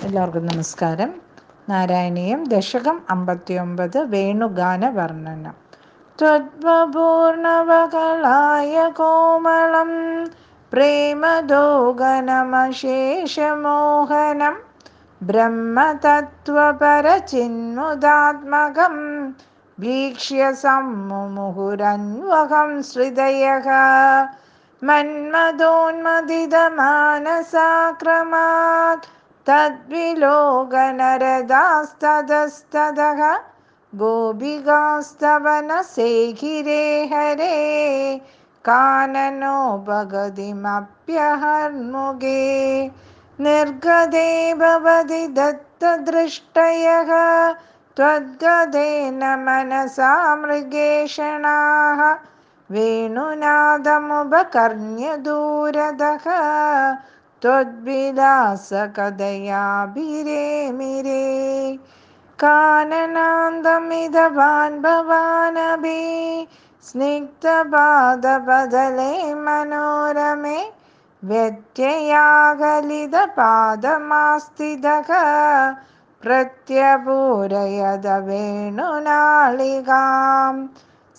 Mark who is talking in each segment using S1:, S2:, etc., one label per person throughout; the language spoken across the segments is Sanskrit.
S1: എല്ലാവർക്കും നമസ്കാരം. നാരായണീയം ദശകം 59 വേണുഗാന വർണ്ണനം. ത്വദ്ഭൂർണവകളായ കോമളം പ്രേമദോഗനമശേഷമോഹനം ബ്രഹ്മതത്വപരചിന്മുദാത്മകം വീക്ഷ്യ സമ്മുമുഹുരന്വഹം ശ്രുതയഃ മന്മദോന്മദിതമാനസാക്രമാത് തദ്വിലോകനരദാസ്തതസ്തതഃ ഗോപികാസ്തവനസേഖിരേ ഹരേ കാനനോപഗതിമപ്യഹർമുഖേ നിർഗതേ ഭവതി ദത്തദൃഷ്ടയഃ ത്വദ്ഗതേന മനസാ മൃഗേഷണാഃ വേണുനാദമുപകർണ്യദൂരതഃ त्वद्विलासकदयाभिरेमिरे काननान्दमिदवान् भवानभि स्निग्धपादपदले मनोरमे व्यत्ययागलितपादमास्तिदः प्रत्यपूरयद वेणुनालिकाम्.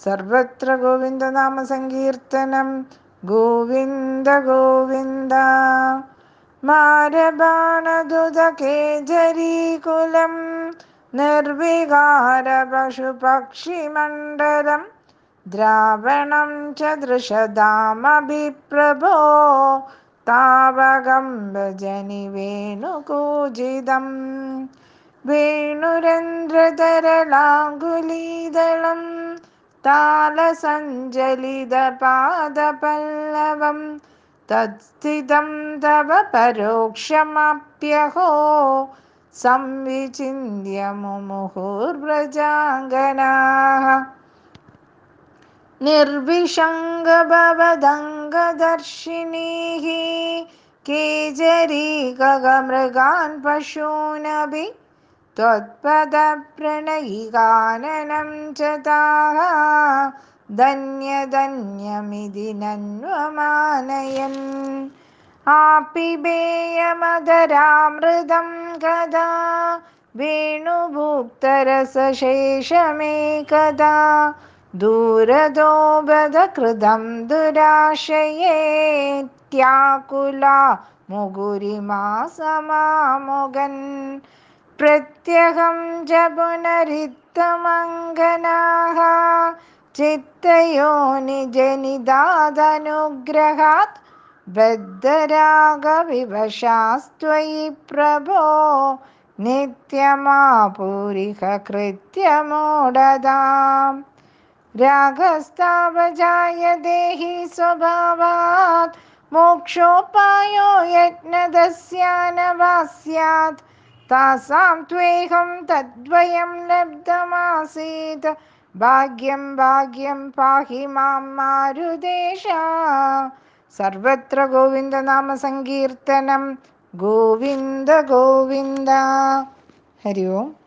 S1: सर्वत्र गोविन्दनामसङ्कीर्तनं गोविन्द गोविन्द. मारबाणदुदकेजरीकुलं निर्विकारपशुपक्षिमण्डलं द्रावणं च दृशदामभिप्रभो तावकं भजनि वेणुकूजिदम्. वेणुरन्ध्रतरलाङ्गुलीदलं तालसञ्जलितपादपल्लवं तत्स्थितं तव परोक्षमप्यहो संविचिन्त्य मुमुहुर्व्रजाङ्गनाः. निर्विशङ्गभवदङ्गदर्शिनीः केजरीगगमृगान् पशूनभि त्वत्पदप्रणयिकाननं च ताः धन्यधन्यमिति नन्वमानयन्. आपिबेयमधरामृतं कदा वेणुभुक्तरसशेषमेकदा दूरदो बधकृतं दुराशयेत्याकुला मुहुरिमा समामुगन्. प्रत्यहं च पुनरित्थमङ्गनाः चित्तयोनिजनिदादनुग्रहात् बद्धरागविवशास्त्वयि प्रभो नित्यमापुरिह कृत्यमोडदाम्. रागस्तावजायते हि स्वभावात् मोक्षोपायो यज्ञदस्यानवा स्यात् तासां त्वेहं तद्वयं लब्धमासीत् भाग्यं भाग्यं पाहि मां मारुदेश. सर्वत्र गोविन्दनामसङ्कीर्तनं गोविन्द गोविन्द. हरि ओम्.